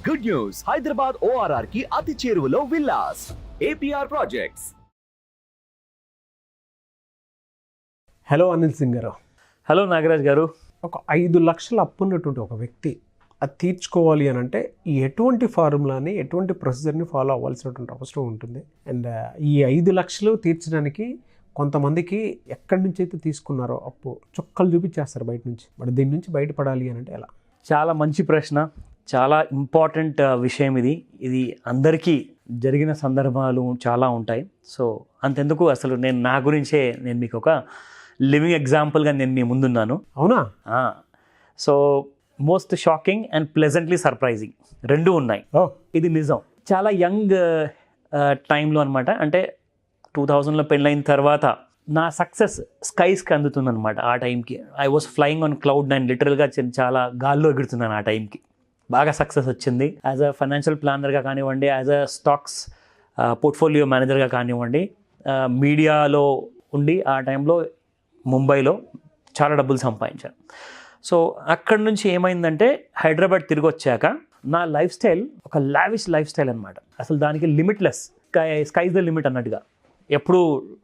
Good news, Hyderabad ORR కి అతి చేరువలో villas. APR projects. Hello Anil Singh గారు. హలో నాగరాజ్ గారు. ఒక 5 లక్షల అప్పు ఉన్నటువంటి ఒక వ్యక్తి అది తీర్చుకోవాలి అని అంటే ఎటువంటి ఫార్ములాని ఎటువంటి ప్రొసీజర్ని ఫాలో అవ్వాల్సినటువంటి అవసరం ఉంటుంది. అండ్ ఈ 5 లక్షలు తీర్చడానికి కొంతమందికి ఎక్కడి నుంచి అయితే తీసుకున్నారో అప్పు చుక్కలు చూపించేస్తారు బయట నుంచి. మరి దీని నుంచి బయటపడాలి అని అంటే ఎలా? చాలా మంచి ప్రశ్న, చాలా ఇంపార్టెంట్ విషయం ఇది. ఇది అందరికీ జరిగిన సందర్భాలు చాలా ఉంటాయి. సో అంతెందుకు, అసలు నేను నా గురించే నేను మీకు ఒక లివింగ్ ఎగ్జాంపుల్గా నేను మీ ముందున్నాను. అవునా? So most shocking and pleasantly surprising రెండు ఉన్నాయి. ఇది నిజం. చాలా యంగ్ టైంలో అనమాట, అంటే 2000లో పెళ్ళైన తర్వాత నా సక్సెస్ స్కైస్కి అందుతుందన్నమాట. ఆ టైంకి I was flying on cloud 9, లిటరల్గా చాలా గాల్లో ఎగురుతున్నాను ఆ టైంకి. బాగా సక్సెస్ వచ్చింది. యాజ్ అ ఫైనాన్షియల్ ప్లానర్గా కానివ్వండి, యాజ్ అ స్టాక్స్ పోర్ట్ఫోలియో మేనేజర్గా కానివ్వండి, మీడియాలో ఉండి ఆ టైంలో ముంబైలో చాలా డబ్బులు సంపాదించాను. సో అక్కడి నుంచి ఏమైందంటే హైదరాబాద్ తిరిగి వచ్చాక నా లైఫ్ స్టైల్ ఒక లావిష్ లైఫ్ స్టైల్ అనమాట. అసలు దానికి లిమిట్లెస్, స్కైస్ ద లిమిట్ అన్నట్టుగా. ఎప్పుడు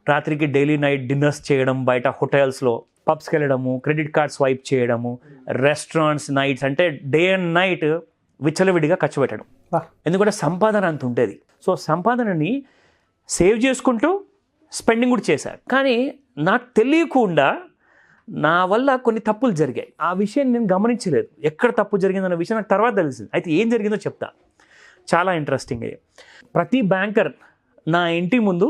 రాత్రికి డైలీ నైట్ డిన్నర్స్ చేయడం, బయట హోటల్స్లో పబ్స్కి వెళ్ళడము, క్రెడిట్ కార్డ్ స్వైప్ చేయడము, రెస్టారెంట్స్ నైట్స్, అంటే డే అండ్ నైట్ విచ్చలవిడిగా ఖర్చు పెట్టడం. ఎందుకంటే సంపాదన అంత ఉండేది. సో సంపాదనని సేవ్ చేసుకుంటూ స్పెండింగ్ కూడా చేశాను. కానీ నాకు తెలియకుండా నా వల్ల కొన్ని తప్పులు జరిగాయి. ఆ విషయం నేను గమనించలేదు. ఎక్కడ తప్పు జరిగిందన్న విషయం నాకు తర్వాత తెలిసింది. అయితే ఏం జరిగిందో చెప్తా, చాలా ఇంట్రెస్టింగ్. ప్రతి బ్యాంకర్ నా ఇంటి ముందు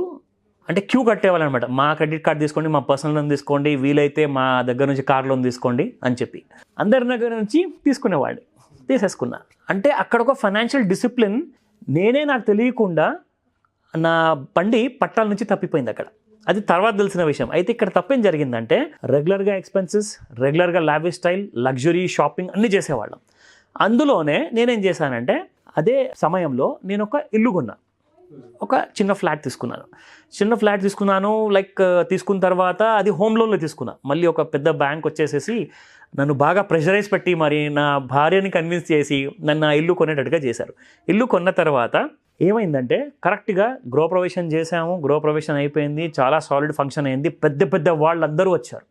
అంటే క్యూ కట్టేవాళ్ళనమాట. మా క్రెడిట్ కార్డ్ తీసుకోండి, మా పర్సనల్ లోన్ తీసుకోండి, వీలైతే మా దగ్గర నుంచి కార్ లోన్ తీసుకోండి అని చెప్పి అందరి దగ్గర నుంచి తీసుకునేవాడిని. తీసేసుకున్నా. అంటే అక్కడ ఒక ఫైనాన్షియల్ డిసిప్లిన్ నేనే నాకు తెలియకుండా నా బండి పట్టాల నుంచి తప్పిపోయింది అక్కడ. అది తర్వాత తెలిసిన విషయం. అయితే ఇక్కడ తప్పేం జరిగిందంటే రెగ్యులర్గా ఎక్స్పెన్సెస్, రెగ్యులర్గా లావిష్ స్టైల్, లగ్జరీ షాపింగ్ అన్నీ చేసేవాళ్ళం. అందులోనే నేనేం చేశానంటే అదే సమయంలో నేను ఒక ఇల్లు కొన్నా, ఒక చిన్న ఫ్లాట్ తీసుకున్నాను. లైక్ తీసుకున్న తర్వాత అది హోమ్ లోన్లో తీసుకున్నా. మళ్ళీ ఒక పెద్ద బ్యాంక్ వచ్చేసేసి నన్ను బాగా ప్రెషరైజ్ పెట్టి మరి నా భార్యని కన్విన్స్ చేసి నన్ను ఆ ఇల్లు కొనేటట్టుగా చేశారు. ఇల్లు కొన్న తర్వాత ఏమైందంటే కరెక్ట్గా గృహప్రవేశం చేశాము. గృహప్రవేశం అయిపోయింది, చాలా సాలిడ్ ఫంక్షన్ అయింది. పెద్ద పెద్ద వాళ్ళందరూ వచ్చారు.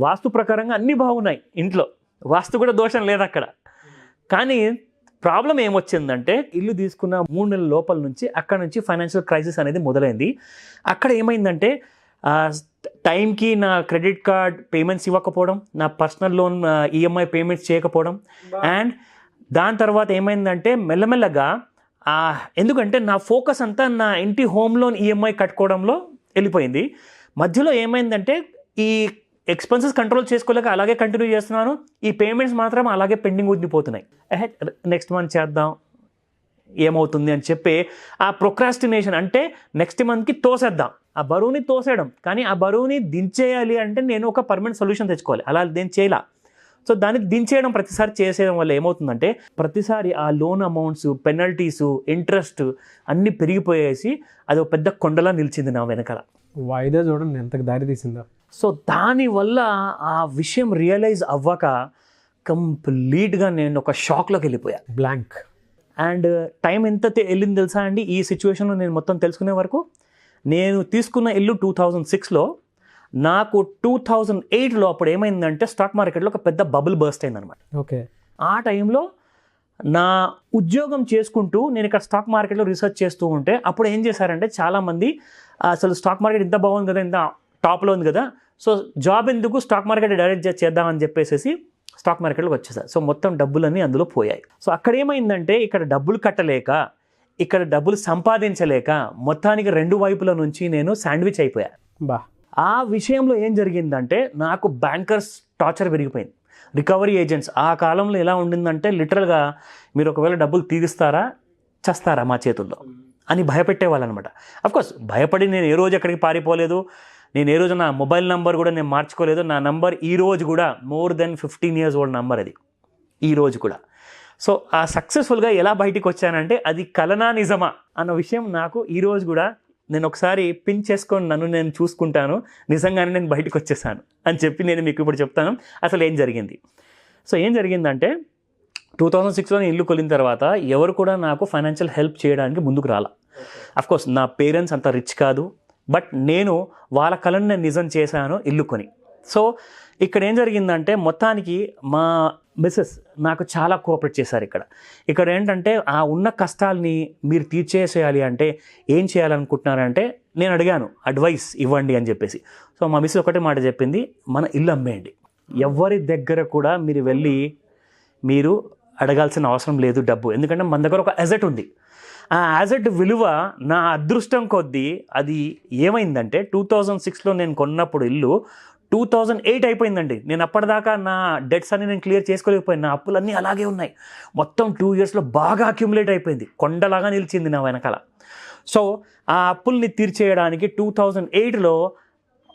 వాస్తు ప్రకారంగా అన్నీ బాగున్నాయి ఇంట్లో, వాస్తు కూడా దోషం లేదు అక్కడ. కానీ ప్రాబ్లం ఏమొచ్చిందంటే ఇల్లు తీసుకున్న 3 నెలల లోపల నుంచి అక్కడ నుంచి ఫైనాన్షియల్ క్రైసిస్ అనేది మొదలైంది. అక్కడ ఏమైందంటే టైంకి నా క్రెడిట్ కార్డ్ పేమెంట్స్ ఇవ్వకపోవడం, నా పర్సనల్ లోన్ EMI పేమెంట్స్ చేయకపోవడం, అండ్ దాని తర్వాత ఏమైందంటే మెల్లమెల్లగా ఎందుకంటే నా ఫోకస్ అంతా నా ఇంటి హోమ్ లోన్ EMI కట్టుకోవడంలో వెళ్ళిపోయింది. మధ్యలో ఏమైందంటే ఈ ఎక్స్పెన్సెస్ కంట్రోల్ చేసుకోలేక అలాగే కంటిన్యూ చేస్తున్నాను. ఈ పేమెంట్స్ మాత్రం అలాగే పెండింగ్ ఉండిపోతున్నాయి. నెక్స్ట్ మంత్ చేద్దాం, ఏమవుతుంది అని చెప్పి ఆ ప్రొక్రాస్టినేషన్, అంటే నెక్స్ట్ మంత్కి తోసేద్దాం, ఆ బరువుని తోసేయడం. కానీ ఆ బరువుని దించేయాలి అంటే నేను ఒక పర్మనెంట్ సొల్యూషన్ తెచ్చుకోవాలి. అలా నేను చేయలా. సో దాన్ని దించేయడం ప్రతిసారి చేసేయడం వల్ల ఏమవుతుందంటే ప్రతిసారి ఆ లోన్ అమౌంట్స్, పెనల్టీసు, ఇంట్రెస్ట్ అన్నీ పెరిగిపోయేసి అది ఒక పెద్ద కొండలా నిలిచింది నా వెనకాల. వాయిదా చూడండి ఎంతకు దారి తీసిందో. సో దానివల్ల ఆ విషయం రియలైజ్ అవ్వక కంప్లీట్గా నేను ఒక షాక్లోకి వెళ్ళిపోయా, బ్లాంక్. అండ్ టైం ఎంత వెళ్ళింది తెలుసా అండి ఈ సిచ్యువేషన్లో నేను మొత్తం తెలుసుకునే వరకు? నేను తీసుకున్న ఇల్లు 2006లో, నాకు 2008లో అప్పుడు ఏమైందంటే స్టాక్ మార్కెట్లో ఒక పెద్ద బబుల్ బర్స్ట్ అయిందనమాట. ఓకే. ఆ టైంలో నా ఉద్యోగం చేసుకుంటూ నేను ఇక్కడ స్టాక్ మార్కెట్లో రీసెర్చ్ చేస్తూ ఉంటే అప్పుడు ఏం చేశారంటే చాలామంది అసలు స్టాక్ మార్కెట్ ఇంత బాగుంది కదా, ఇంత టాప్లో ఉంది కదా, సో జాబ్ ఎందుకు, స్టాక్ మార్కెట్ డైరెక్ట్ చేద్దామని చెప్పేసి స్టాక్ మార్కెట్లోకి వచ్చేసారు. సో మొత్తం డబ్బులన్నీ అందులో పోయాయి. సో అక్కడ ఏమైందంటే ఇక్కడ డబ్బులు కట్టలేక, ఇక్కడ డబ్బులు సంపాదించలేక మొత్తానికి 2 వైపుల నుంచి నేను శాండ్విచ్ అయిపోయా. ఆ విషయంలో ఏం జరిగిందంటే నాకు బ్యాంకర్స్ టార్చర్ పెరిగిపోయింది. రికవరీ ఏజెంట్స్ ఆ కాలంలో ఎలా ఉండిందంటే లిటరల్గా మీరు ఒకవేళ డబ్బులు తీరుస్తారా చస్తారా మా చేతుల్లో అని భయపెట్టేవాళ్ళు అనమాట. అఫ్కోర్స్ భయపడి నేను ఏ రోజు ఎక్కడికి పారిపోలేదు. నేను ఏ రోజు నా మొబైల్ నెంబర్ కూడా నేను మార్చుకోలేదు. నా నంబర్ ఈ రోజు కూడా more than 15 years old number అది ఈ రోజు కూడా. సో ఆ సక్సెస్ఫుల్గా ఎలా బయటికి వచ్చానంటే అది కలనా నిజమా అన్న విషయం నాకు ఈ రోజు కూడా నేను ఒకసారి పిన్ చేసుకొని నన్ను నేను చూసుకుంటాను, నిజంగానే నేను బయటకు వచ్చేసాను అని చెప్పి నేను మీకు ఇప్పుడు చెప్తాను అసలు ఏం జరిగింది. సో ఏం జరిగిందంటే 2006లో ఇల్లు కొలిన తర్వాత ఎవరు కూడా నాకు ఫైనాన్షియల్ హెల్ప్ చేయడానికి ముందుకు రాలా. అఫ్కోర్స్ నా పేరెంట్స్ అంత రిచ్ కాదు, బట్ నేను వాళ్ళ కలను నేను నిజం చేశాను ఇల్లు కొని. సో ఇక్కడ ఏం జరిగిందంటే మొత్తానికి మా మిస్సెస్ నాకు చాలా కోఆపరేట్ చేశారు. ఇక్కడ ఏంటంటే ఆ ఉన్న కష్టాలని మీరు తీర్చేసేయాలి అంటే ఏం చేయాలనుకుంటున్నారంటే నేను అడిగాను అడ్వైస్ ఇవ్వండి అని చెప్పేసి. సో మా మిస్సెస్ ఒకటే మాట చెప్పింది, మన ఇల్లు అమ్మేయండి. ఎవరి దగ్గర కూడా మీరు వెళ్ళి మీరు అడగాల్సిన అవసరం లేదు డబ్బు, ఎందుకంటే మన దగ్గర ఒక అసెట్ ఉంది. ఆ యాజెట్ విలువ నా అదృష్టం కొద్దీ అది ఏమైందంటే 2006లో నేను కొన్నప్పుడు ఇల్లు 2008 అయిపోయిందండి. నేను అప్పటిదాకా నా డెట్స్ అన్ని నేను క్లియర్ చేసుకోలేకపోయాను. నా అప్పులన్నీ అలాగే ఉన్నాయి. మొత్తం 2 ఇయర్స్లో బాగా అక్యుములేట్ అయిపోయింది, కొండలాగా నిలిచింది నా వెనకాల. సో ఆ అప్పుల్ని తీర్చేయడానికి 2008లో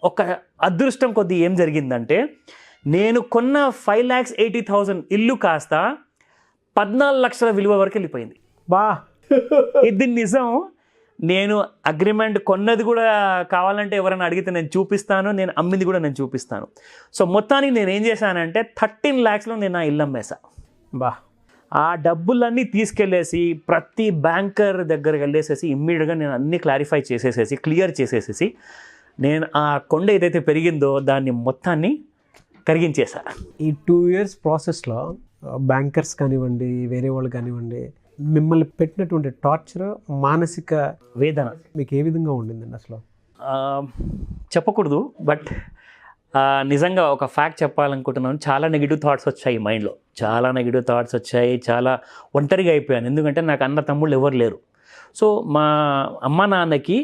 ఒక అదృష్టం కొద్దీ ఏం జరిగిందంటే నేను కొన్న 5,80,000 ఇల్లు కాస్త 14 లక్షల విలువ వరకు వెళ్ళిపోయింది. బా, ఇది నిజం. నేను అగ్రిమెంట్ కొన్నది కూడా కావాలంటే ఎవరైనా అడిగితే నేను చూపిస్తాను, నేను అమ్మింది కూడా నేను చూపిస్తాను. సో మొత్తానికి నేను ఏం చేశానంటే 13 lakhsలో నేను నా ఇల్లు అమ్మేశా. బా, ఆ డబ్బులన్నీ తీసుకెళ్ళేసి ప్రతి బ్యాంకర్ దగ్గరికి వెళ్ళేసేసి ఇమ్మీడియట్గా నేను అన్నీ క్లారిఫై చేసేసేసి క్లియర్ చేసేసేసి నేను ఆ కొండ ఏదైతే పెరిగిందో దాన్ని మొత్తాన్ని కరిగించేశా. ఈ 2 years ప్రాసెస్లో బ్యాంకర్స్ కానివ్వండి, వేరే వాళ్ళు కానివ్వండి, మిమ్మల్ని పెట్టినటువంటి టార్చర్, మానసిక వేదన మీకు ఏ విధంగా ఉండిందండి అసలు? చెప్పకూడదు, బట్ నిజంగా ఒక ఫ్యాక్ట్ చెప్పాలనుకుంటున్నాను. చాలా నెగిటివ్ థాట్స్ వచ్చాయి మైండ్లో, చాలా నెగిటివ్ థాట్స్ వచ్చాయి. చాలా ఒంటరిగా అయిపోయాను, ఎందుకంటే నాకు అన్న తమ్ముళ్ళు ఎవరు లేరు. సో మా అమ్మ నాన్నకి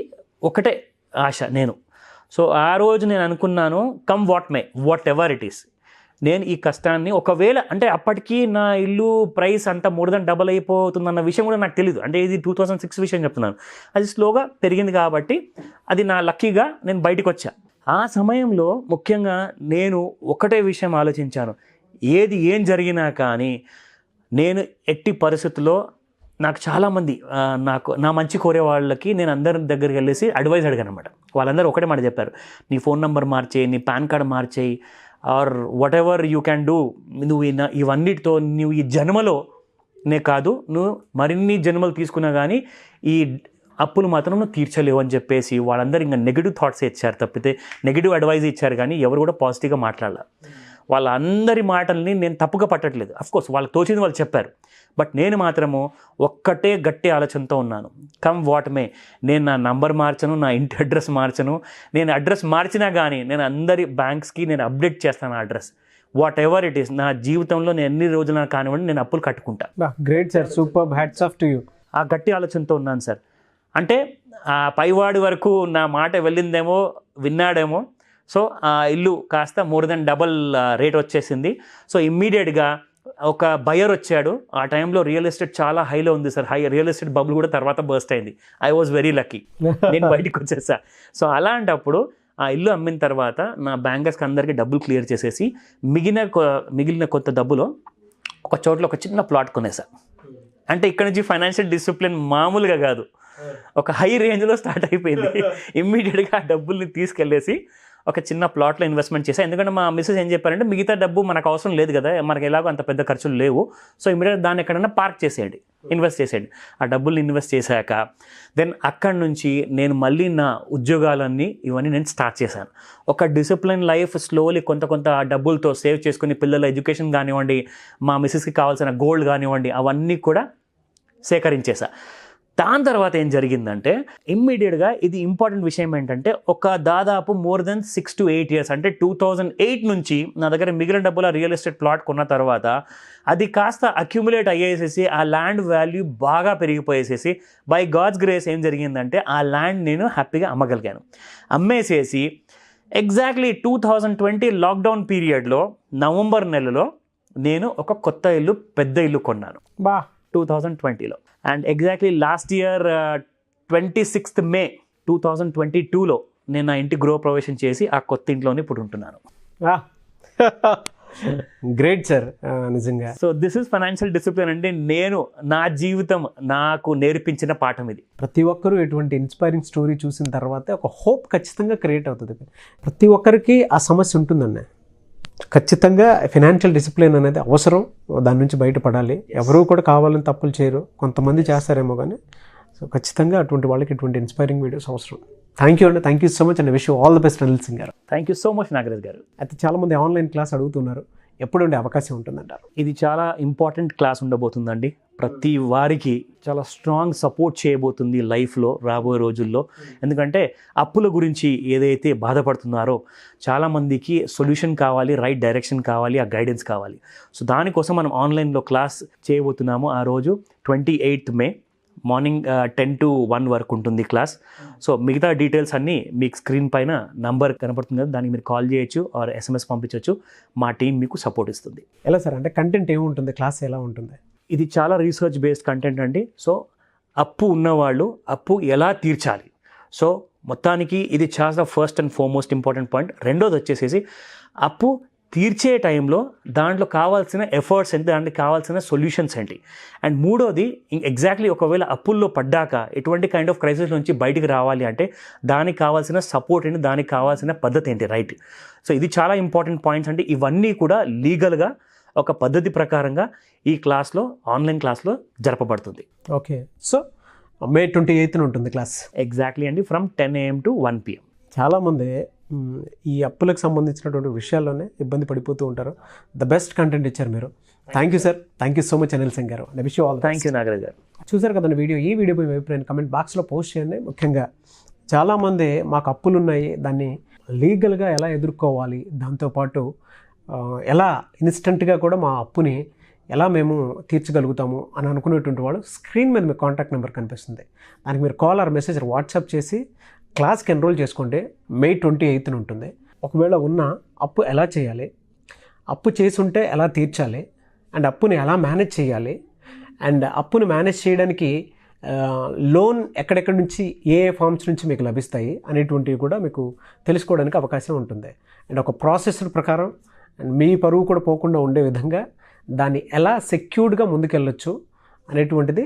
ఒకటే ఆశ నేను. సో ఆ రోజు నేను అనుకున్నాను, come what ever it is, నేను ఈ కష్టాన్ని ఒకవేళ అంటే అప్పటికి నా ఇల్లు ప్రైస్ అంతా మోర్ దెన్ డబల్ అయిపోతుందన్న విషయం కూడా నాకు తెలియదు. అంటే ఇది 2006 విషయం చెప్తున్నాను. అది స్లోగా పెరిగింది కాబట్టి అది నా లక్కీగా నేను బయటకు వచ్చా. ఆ సమయంలో ముఖ్యంగా నేను ఒకటే విషయం ఆలోచించాను, ఏం జరిగినా కానీ నేను ఎట్టి పరిస్థితుల్లో నాకు చాలామంది నా మంచి కోరే వాళ్ళకి నేను అందరి దగ్గరికి వెళ్ళేసి అడ్వైస్ అడిగాను అనమాట. వాళ్ళందరూ ఒకటే మాట చెప్పారు, నీ ఫోన్ నెంబర్ మార్చేయి, నీ పాన్ కార్డ్ మార్చేయి, or whatever you can do. నువ్వు ఇవన్నిటితో నువ్వు ఈ జన్మలోనే కాదు, నువ్వు మరిన్ని జన్మలు తీసుకున్నా కానీ ఈ అప్పులు మాత్రం నువ్వు తీర్చలేవు అని చెప్పేసి వాళ్ళందరూ ఇంకా నెగిటివ్ థాట్స్ ఇచ్చారు తప్పితే, నెగిటివ్ అడ్వైజ్ ఇచ్చారు కానీ ఎవరు కూడా పాజిటివ్గా మాట్లాడాలి. వాళ్ళందరి మాటల్ని నేను తప్పుగా పట్టట్లేదు. అఫ్కోర్స్ వాళ్ళకి తోచింది వాళ్ళు చెప్పారు, బట్ నేను మాత్రము ఒక్కటే గట్టి ఆలోచనతో ఉన్నాను, కమ్ వాట్ మే. నేను నా నంబర్ మార్చను, నా ఇంటి అడ్రస్ మార్చను. నేను అడ్రస్ మార్చినా కానీ నేను అందరి బ్యాంక్స్కి నేను అప్డేట్ చేస్తాను ఆ address. What ever it is, నా జీవితంలో నేను ఎన్ని రోజులు కానివ్వండి నేను అప్పులు కట్టుకుంటా. Great sir, super, hats off to you. ఆ గట్టి ఆలోచనతో ఉన్నాను సార్. అంటే ఆ పైవాడి వరకు నా మాట వెళ్ళిందేమో, విన్నాడేమో. సో ఆ ఇల్లు కాస్త మోర్ దెన్ డబల్ రేట్ వచ్చేసింది. సో ఇమ్మీడియట్గా ఒక బయర్ వచ్చాడు. ఆ టైంలో రియల్ ఎస్టేట్ చాలా హైలో ఉంది సార్. రియల్ ఎస్టేట్ బబుల్ కూడా తర్వాత బర్స్ట్ అయింది. ఐ వాజ్ వెరీ లక్కీ, నేను బయటకు వచ్చేసా. సో అలాంటప్పుడు ఆ ఇల్లు అమ్మిన తర్వాత నా బ్యాంకర్స్కి అందరికీ డబ్బులు క్లియర్ చేసేసి మిగిలిన కొత్త డబ్బులో ఒక చోట్ల ఒక చిన్న ప్లాట్ కొనేసా. అంటే ఇక్కడ నుంచి ఫైనాన్షియల్ డిసిప్లిన్ మామూలుగా కాదు, ఒక హై రేంజ్లో స్టార్ట్ అయిపోయింది. ఇమ్మీడియట్గా ఆ డబ్బుల్ని తీసుకెళ్ళేసి ఒక చిన్న ప్లాట్లో ఇన్వెస్ట్మెంట్ చేశాను. ఎందుకంటే మా మిస్సెస్ ఏం చెప్పారంటే, మిగతా డబ్బు మనకు అవసరం లేదు కదా, మనకి ఎలాగో అంత పెద్ద ఖర్చులు లేవు, సో ఇమీడియట్గా దాన్ని ఎక్కడైనా పార్క్ చేసేయండి, ఇన్వెస్ట్ చేసేయండి. ఆ డబ్బుల్ని ఇన్వెస్ట్ చేశాక దెన్ అక్కడి నుంచి నేను మళ్ళీ నా ఉద్యోగాలన్నీ ఇవన్నీ నేను స్టార్ట్ చేశాను. ఒక డిసిప్లిన్ లైఫ్ స్లోలీ కొంత ఆ డబ్బులతో సేవ్ చేసుకుని పిల్లల ఎడ్యుకేషన్ కానివ్వండి, మా మిస్సెస్కి కావాల్సిన గోల్డ్ కానివ్వండి, అవన్నీ కూడా సేకరించేశా. దాని తర్వాత ఏం జరిగిందంటే ఇమ్మీడియట్గా ఇది ఇంపార్టెంట్ విషయం ఏంటంటే, ఒక దాదాపు మోర్ దెన్ 6 to 8 years అంటే 2008 నుంచి నా దగ్గర మిగిలిన డబ్బుల రియల్ ఎస్టేట్ ప్లాట్ కొన్న తర్వాత అది కాస్త అక్యుములేట్ అయ్యేసేసి ఆ ల్యాండ్ వాల్యూ బాగా పెరిగిపోయేసేసి బై గాడ్స్ గ్రేస్ ఏం జరిగిందంటే ఆ ల్యాండ్ నేను హ్యాపీగా అమ్మగలిగాను. అమ్మేసేసి ఎగ్జాక్ట్లీ 2020 లాక్డౌన్ పీరియడ్లో నవంబర్ నెలలో నేను ఒక కొత్త ఇల్లు, పెద్ద ఇల్లు కొన్నాను 2020లో. And exactly last year 26th May 2022లో నేను నా ఇంటి గృహప్రవేశం చేసి ఆ కొత్త ఇంట్లోనే ఇప్పుడు ఉంటున్నాను. గ్రేట్ సార్, నిజంగా. So this is financial discipline అంటే నేను నా జీవితం నాకు నేర్పించిన పాఠం ఇది. ప్రతి ఒక్కరూ ఎటువంటి ఇన్స్పైరింగ్ స్టోరీ చూసిన తర్వాత ఒక హోప్ ఖచ్చితంగా క్రియేట్ అవుతుంది. ప్రతి ఒక్కరికి ఆ సమస్య ఉంటుందండి. ఖచ్చితంగా ఫినాన్షియల్ డిసిప్లిన్ అనేది అవసరం, దాని నుంచి బయటపడాలి. ఎవరూ కూడా కావాలని తప్పులు చేయరు, కొంతమంది చేస్తారేమో కానీ. సో ఖచ్చితంగా అటువంటి వాళ్ళకి ఇటువంటి ఇన్స్పైరింగ్ వీడియోస్ అవసరం. థ్యాంక్ యూ అండి, thank you so much and wish you all the best Anil Singh garu. Thank you so much Nagaraj garu. అయితే చాలామంది ఆన్లైన్ క్లాస్ అడుగుతున్నారు, ఎప్పుడు ఉండే అవకాశం ఉంటుందంటారు? ఇది చాలా ఇంపార్టెంట్ క్లాస్ ఉండబోతుందండి. ప్రతి వారికి చాలా స్ట్రాంగ్ సపోర్ట్ చేయబోతుంది లైఫ్లో రాబోయే రోజుల్లో. ఎందుకంటే అప్పుల గురించి ఏదైతే బాధపడుతున్నారో చాలామందికి సొల్యూషన్ కావాలి, రైట్ డైరెక్షన్ కావాలి, ఆ గైడెన్స్ కావాలి. సో దానికోసం మనం ఆన్లైన్లో క్లాస్ చేయబోతున్నాము. ఆ రోజు 28th May మార్నింగ్ 10 to 1 వరకు ఉంటుంది క్లాస్. సో మిగతా డీటెయిల్స్ అన్నీ మీకు స్క్రీన్ పైన నంబర్ కనపడుతుంది కదా, దానికి మీరు కాల్ చేయొచ్చు ఆర్ SMS పంపించవచ్చు. మా టీం మీకు సపోర్ట్ ఇస్తుంది. ఎలా సార్, అంటే కంటెంట్ ఏముంటుంది, క్లాస్ ఎలా ఉంటుంది? ఇది చాలా రీసెర్చ్ బేస్డ్ కంటెంట్ అండి. సో అప్పు ఉన్నవాళ్ళు అప్పు ఎలా తీర్చాలి, సో మొత్తానికి ఇది చాలా first and foremost important point. రెండోది వచ్చేసేసి అప్పు తీర్చే టైంలో దాంట్లో కావాల్సిన ఎఫర్ట్స్ ఏంటి, దాంట్లో కావాల్సిన సొల్యూషన్స్ ఏంటి. అండ్ మూడోది ఎగ్జాక్ట్లీ ఒకవేళ అప్పుల్లో పడ్డాక ఎటువంటి కైండ్ ఆఫ్ క్రైసిస్ నుంచి బయటికి రావాలి అంటే దానికి కావాల్సిన సపోర్ట్ ఏంటి, దానికి కావాల్సిన పద్ధతి ఏంటి, రైట్. సో ఇది చాలా ఇంపార్టెంట్ పాయింట్స్ అండి. ఇవన్నీ కూడా లీగల్గా ఒక పద్ధతి ప్రకారంగా ఈ క్లాస్లో, ఆన్లైన్ క్లాస్లో జరపబడుతుంది. ఓకే, సో May 28th ఉంటుంది క్లాస్. ఎగ్జాక్ట్లీ అండి, ఫ్రమ్ 10 AM to 1 PM. చాలామంది ఈ అప్పులకు సంబంధించినటువంటి విషయాల్లోనే ఇబ్బంది పడిపోతూ ఉంటారు. ద బెస్ట్ కంటెంట్ ఇచ్చారు మీరు. Thank you sir, thank you so much Anil Singh garu. Wish you all. Thank you Nagaraj garu. చూసారు కదండి వీడియో. ఈ వీడియోపై మీ అభిప్రాయం కమెంట్ బాక్స్లో పోస్ట్ చేయండి. ముఖ్యంగా చాలామంది మాకు అప్పులు ఉన్నాయి, దాన్ని లీగల్గా ఎలా ఎదుర్కోవాలి, దాంతోపాటు ఎలా ఇన్స్టెంట్గా కూడా మా అప్పుని ఎలా మేము తీర్చగలుగుతాము అని అనుకునేటువంటి వాళ్ళు స్క్రీన్ మీద మీ కాంటాక్ట్ నెంబర్ కనిపిస్తుంది. దానికి మీరు కాల్ ఆర్ మెసేజ్ వాట్సాప్ చేసి క్లాస్కి ఎన్రోల్ చేసుకోండి. May 28th ఉంటుంది. ఒకవేళ ఉన్న అప్పు ఎలా చేయాలి, అప్పు చేసుంటే ఎలా తీర్చాలి, అండ్ అప్పుని ఎలా మేనేజ్ చేయాలి, అండ్ అప్పుని మేనేజ్ చేయడానికి లోన్ ఎక్కడెక్కడి నుంచి ఏ ఫార్మ్స్ నుంచి మీకు లభిస్తాయి అనేటువంటివి కూడా మీకు తెలుసుకోవడానికి అవకాశం ఉంటుంది. అండ్ ఒక ప్రాసెస్ ప్రకారం అండ్ మీ పరువు కూడా పోకుండా ఉండే విధంగా దాన్ని ఎలా సెక్యూర్డ్గా ముందుకెళ్ళొచ్చు అనేటువంటిది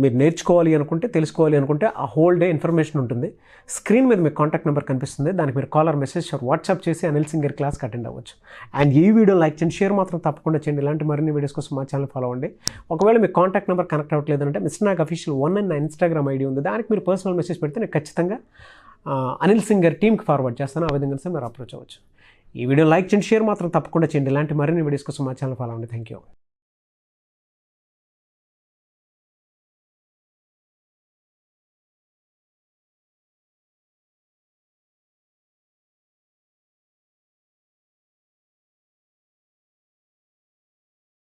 మీరు నేర్చుకోవాలి అనుకుంటే, తెలుసుకోవాలి అనుకుంటే ఆ హోల్ డే ఇన్ఫర్మేషన్ ఉంటుంది. స్క్రీన్ మీద మీకు కాంటాక్ట్ నెంబర్ కనిపిస్తుంది. దానికి మీరు కాల్ ఆర్ మెసేజ్ వాట్సాప్ చేసి అనిల్ సింగ్ గారి క్లాస్కి అటెండ్ అవ్వచ్చు. అండ్ ఈ వీడియో లైక్ చేయండి, షేర్ మాత్రం తప్పకుండా చేయండి. ఇలాంటి మరిన్ని వీడియోస్ కోసం మా ఛానల్ ఫాలో అవ్వండి. ఒకవేళ మీకు కాంటాక్ట్ నెంబర్ కనెక్ట్ అవ్వట్లేదు అంటే మిస్టర్ నాగ్ అఫీషియల్ 1 అని నా ఇన్స్టాగ్రామ్ ఐడి ఉంది. దానికి మీరు పర్సనల్ మెసేజ్ పెడితే నేను ఖచ్చితంగా అనిల్ సింగ్ గారి టీమ్కి ఫార్వర్డ్ చేస్తాను. ఆ విధంగా మీరు అప్రోచ్ అవ్వచ్చు. ఈ వీడియో లైక్ చేయండి, షేర్ మాత్రం తప్పకుండా చేయండి. ఇలాంటి మరిన్ని వీడియోస్ కోసం మా ఛానల్ ఫాలో అవ్వండి. Thank you.